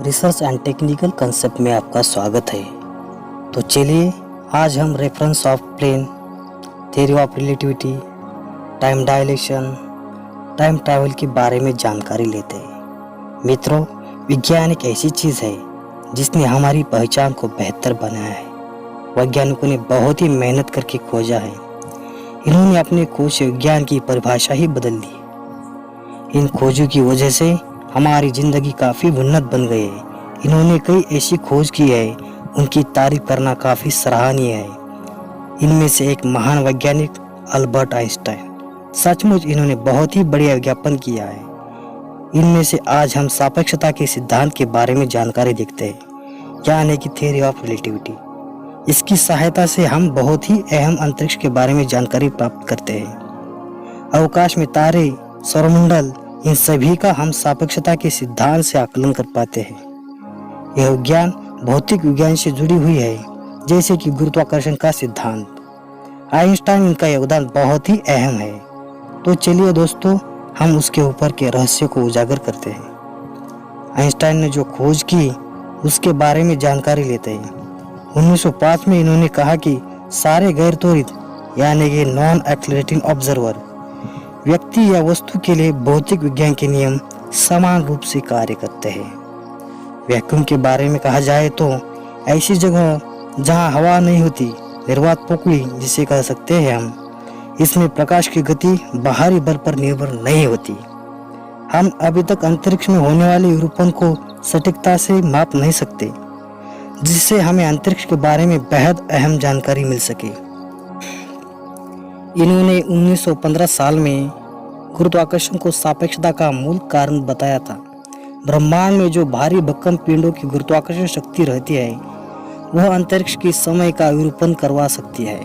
Research and technical concept में आपका स्वागत है। तो चलिए आज हम reference of plane, theory of relativity, time dilation, time travel के बारे में जानकारी लेते हैं। मित्रों, विज्ञान एक ऐसी चीज़ है जिसने हमारी पहचान को बेहतर बनाया है। वैज्ञानिकों ने बहुत ही मेहनत करके खोजा है। इन्होंने अपने खोज से विज्ञान की परिभाषा ही बदल दी। इन खोजों की वजह से हमारी ज़िंदगी काफ़ी उन्नत बन गई है। इन्होंने कई ऐसी खोज की है, उनकी तारीफ करना काफ़ी सराहनीय है। इनमें से एक महान वैज्ञानिक अल्बर्ट आइंस्टाइन, सचमुच इन्होंने बहुत ही बढ़िया विज्ञापन किया है। इनमें से आज हम सापेक्षता के सिद्धांत के बारे में जानकारी देखते हैं, यानी कि थ्योरी ऑफ रिलेटिविटी। इसकी सहायता से हम बहुत ही अहम अंतरिक्ष के बारे में जानकारी प्राप्त करते हैं। अवकाश में तारे, सौरमंडल, इन सभी का हम सापेक्षता के सिद्धांत से आकलन कर पाते हैं। यह विज्ञान भौतिक विज्ञान से जुड़ी हुई है, जैसे कि गुरुत्वाकर्षण का सिद्धांत। आइंस्टाइन इनका योगदान बहुत ही अहम है। तो चलिए दोस्तों, हम उसके ऊपर के रहस्य को उजागर करते हैं। आइंस्टाइन ने जो खोज की उसके बारे में जानकारी लेते हैं। 1905 में इन्होंने कहा कि सारे गैर त्वरित यानी कि नॉन एक्सेलरेटिंग ऑब्जर्वर व्यक्ति या वस्तु के लिए भौतिक विज्ञान के नियम समान रूप से कार्य करते हैं। वैक्यूम के बारे में कहा जाए तो ऐसी जगह जहां हवा नहीं होती, निर्वात पोकली जिसे कह सकते हैं हम, इसमें प्रकाश की गति बाहरी बल पर निर्भर नहीं होती। हम अभी तक अंतरिक्ष में होने वाले विरूपण को सटीकता से माप नहीं सकते, जिससे हमें अंतरिक्ष के बारे में बेहद अहम जानकारी मिल सके। इन्होंने 1915 साल में गुरुत्वाकर्षण को सापेक्षता का मूल कारण बताया था। ब्रह्मांड में जो भारी भक्कम पिंडों की गुरुत्वाकर्षण शक्ति रहती है, वह अंतरिक्ष की समय का विरूपण करवा सकती है।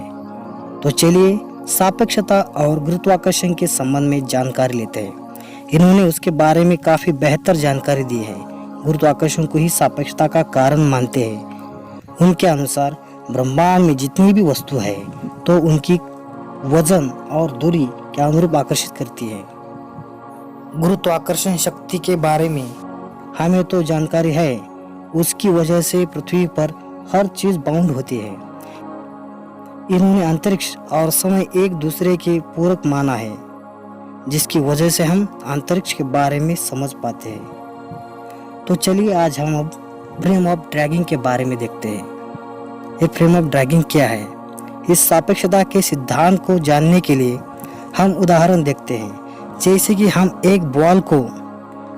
तो चलिए सापेक्षता और गुरुत्वाकर्षण के संबंध में जानकारी लेते हैं। इन्होंने उसके बारे में काफ़ी बेहतर जानकारी दी है। गुरुत्वाकर्षण को ही सापेक्षता का कारण मानते हैं। उनके अनुसार ब्रह्मांड में जितनी भी वस्तु है तो उनकी वजन और दूरी के अनुरूप आकर्षित करती है। गुरुत्वाकर्षण शक्ति के बारे में हमें तो जानकारी है, उसकी वजह से पृथ्वी पर हर चीज बाउंड होती है। इन्होंने अंतरिक्ष और समय एक दूसरे के पूरक माना है, जिसकी वजह से हम अंतरिक्ष के बारे में समझ पाते हैं। तो चलिए आज हम अब फ्रेम ऑफ ड्रैगिंग के बारे में देखते हैं। ये फ्रेम ऑफ ड्रैगिंग क्या है? इस सापेक्षता के सिद्धांत को जानने के लिए हम उदाहरण देखते हैं। जैसे कि हम एक बॉल को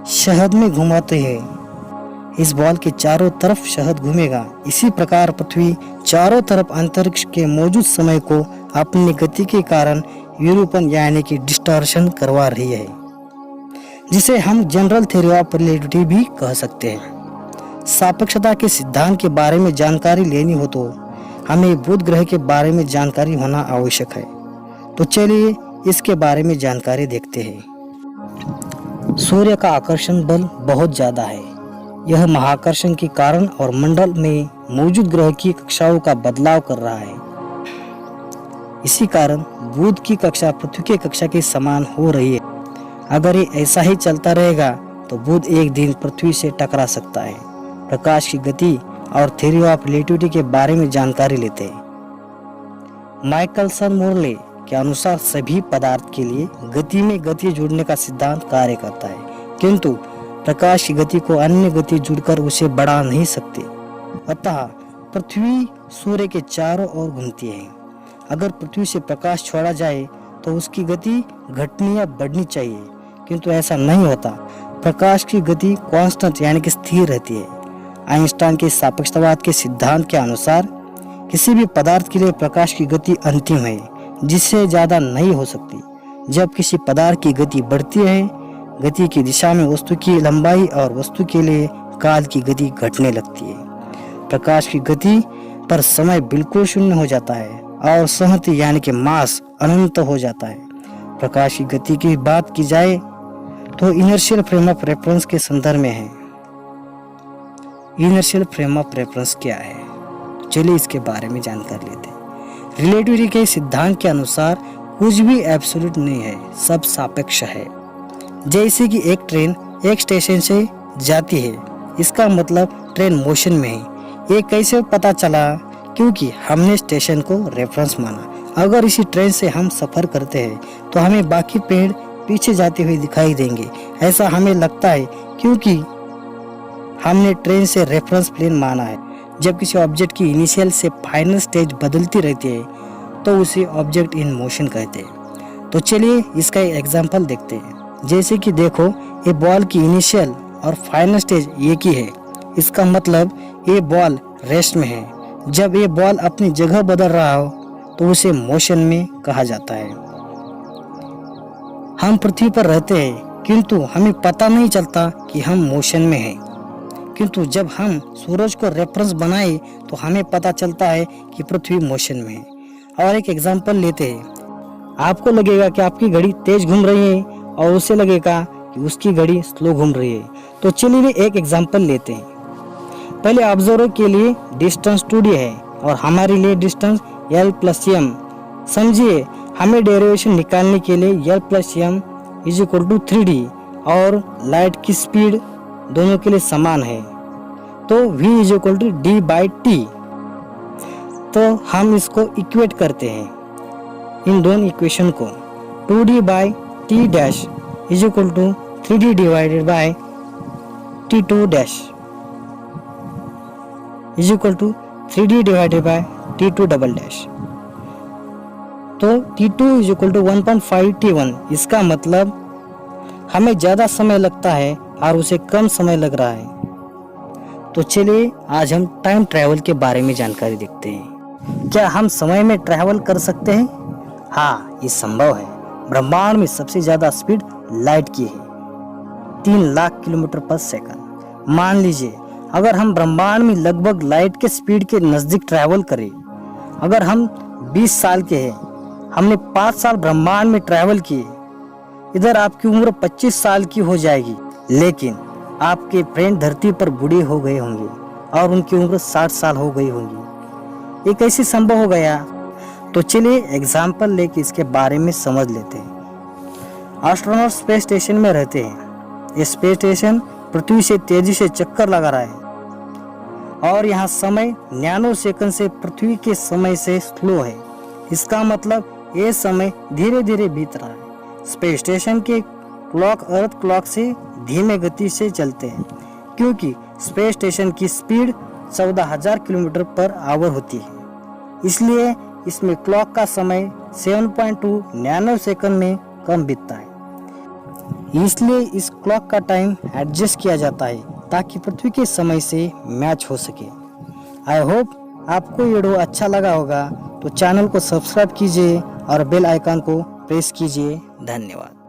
शहद में घुमाते हैं, इस बॉल के चारों तरफ शहद घूमेगा। इसी प्रकार पृथ्वी चारों तरफ अंतरिक्ष के मौजूद समय को अपनी गति के कारण विरूपण यानी कि डिस्टॉर्शन करवा रही है, जिसे हम जनरल थ्योरी ऑफ रिलेटिविटी भी कह सकते हैं। सापेक्षता के सिद्धांत के बारे में जानकारी लेनी हो तो हमें बुध ग्रह के बारे में जानकारी होना आवश्यक है। तो चलिए इसके बारे में जानकारी देखते हैं। सूर्य का आकर्षण बल बहुत ज़्यादा है। यह महाकर्षण के कारण और मंडल में मौजूद ग्रह की कक्षाओं का बदलाव कर रहा है। इसी कारण बुध की कक्षा पृथ्वी की कक्षा के समान हो रही है। अगर ये ऐसा ही चलता रहेगा तो बुध एक दिन पृथ्वी से टकरा सकता है। प्रकाश की गति और थ्योरी ऑफ रिलेटिविटी के बारे में जानकारी लेते हैं। माइकलसन मोर्ले के अनुसार सभी पदार्थ के लिए गति में गति जुड़ने का सिद्धांत कार्य करता है, किंतु प्रकाश की गति को अन्य गति जुड़कर उसे बढ़ा नहीं सकते। अतः पृथ्वी सूर्य के चारों ओर घूमती है। अगर पृथ्वी से प्रकाश छोड़ा जाए तो उसकी गति घटनी या बढ़नी चाहिए, किंतु ऐसा नहीं होता। प्रकाश की गति कांस्टेंट यानी कि स्थिर रहती है। आइंस्टाइन के सापेक्षतावाद के सिद्धांत के अनुसार किसी भी पदार्थ के लिए प्रकाश की गति अंतिम है, जिससे ज्यादा नहीं हो सकती। जब किसी पदार्थ की गति बढ़ती है, गति की दिशा में वस्तु की लंबाई और वस्तु के लिए काल की गति घटने लगती है। प्रकाश की गति पर समय बिल्कुल शून्य हो जाता है और संहति यानी कि मास अनंत हो जाता है। प्रकाश की गति की बात की जाए तो इनर्शियल फ्रेम ऑफ रेफरेंस के संदर्भ में है। इनर्शियल फ्रेम ऑफ रेफरेंस क्या है? चलिए इसके बारे में जानकारी लेते हैं। रिलेटिविटी के सिद्धांत के अनुसार कुछ भी एब्सोल्यूट नहीं है, सब सापेक्ष है। जैसे कि एक ट्रेन एक स्टेशन से जाती है इसका मतलब ट्रेन मोशन में है। ये कैसे पता चला? क्योंकि हमने स्टेशन को रेफरेंस माना। अगर इसी ट्रेन से हम सफ़र करते हैं तो हमें बाकी पेड़ पीछे जाते हुए दिखाई देंगे। ऐसा हमें लगता है क्योंकि हमने ट्रेन से रेफरेंस प्लेन माना है। जब किसी ऑब्जेक्ट की इनिशियल से फाइनल स्टेज बदलती रहती है तो उसे ऑब्जेक्ट इन मोशन कहते हैं। तो चलिए इसका एक एग्जांपल देखते हैं। जैसे कि देखो, ये बॉल की इनिशियल और फाइनल स्टेज एक ही है। इसका मतलब ये बॉल रेस्ट में है। जब ये बॉल अपनी जगह बदल रहा हो तो उसे मोशन में कहा जाता है। हम पृथ्वी पर रहते हैं किंतु हमें पता नहीं चलता कि हम मोशन में हैं। किंतु जब हम सूरज को रेफरेंस बनाए तो हमें पता चलता है कि पृथ्वी मोशन में है। और एक एग्जांपल लेते हैं। आपको लगेगा कि आपकी घड़ी तेज घूम रही है और उसे लगेगा कि उसकी घड़ी स्लो घूम रही है। तो चलिए एक एग्जांपल लेते हैं। पहले ऑब्जर्वर के लिए डिस्टेंस 2D है और हमारे लिए डिस्टेंस L+m। समझिए, हमें डेरिवेशन निकालने के लिए L+m = 3D और लाइट की स्पीड दोनों के लिए समान है, तो v = d/t। तो हम इसको इक्वेट करते हैं, इन दोनों इक्वेशन को। 2d/t dash = 3d / t2 dash = 3d / t2 double dash. तो t2 = 1.5 t1। इसका मतलब हमें ज़्यादा समय लगता है और उसे कम समय लग रहा है। तो चलिए आज हम टाइम ट्रैवल के बारे में जानकारी देखते हैं। क्या हम समय में ट्रैवल कर सकते हैं? हाँ, ये संभव है। ब्रह्मांड में सबसे ज़्यादा स्पीड लाइट की है, 3 लाख किलोमीटर/सेकंड। मान लीजिए अगर हम ब्रह्मांड में लगभग लाइट के स्पीड के नज़दीक ट्रैवल करें। अगर हम 20 साल के हैं, हमने 5 साल ब्रह्मांड में ट्रैवल किए, इधर आपकी उम्र 25 साल की हो जाएगी, लेकिन आपके फ्रेंड धरती पर बूढ़े हो गए होंगे और उनकी उम्र 60 साल हो गई होंगी। ये कैसे संभव हो गया? तो चलिए एग्जाम्पल लेके इसके बारे में समझ लेते हैं। एस्ट्रोनॉट स्पेस स्टेशन में रहते हैं। ये स्पेस स्टेशन पृथ्वी से तेजी से चक्कर लगा रहा है और यहाँ समय नैनो सेकंड से पृथ्वी के समय से स्लो है। इसका मतलब ये समय धीरे धीरे बीत रहा है। स्पेस स्टेशन के क्लॉक अर्थ क्लॉक से धीमे गति से चलते हैं क्योंकि स्पेस स्टेशन की स्पीड 14,000 किलोमीटर/आवर होती है। इसलिए इसमें क्लॉक का समय 7.2 नैनो सेकंड में कम बीतता है। इसलिए इस क्लॉक का टाइम एडजस्ट किया जाता है ताकि पृथ्वी के समय से मैच हो सके। आई होप आपको ये वीडियो अच्छा लगा होगा। तो चैनल को सब्सक्राइब कीजिए और बेल आइकन को प्रेस कीजिए। धन्यवाद।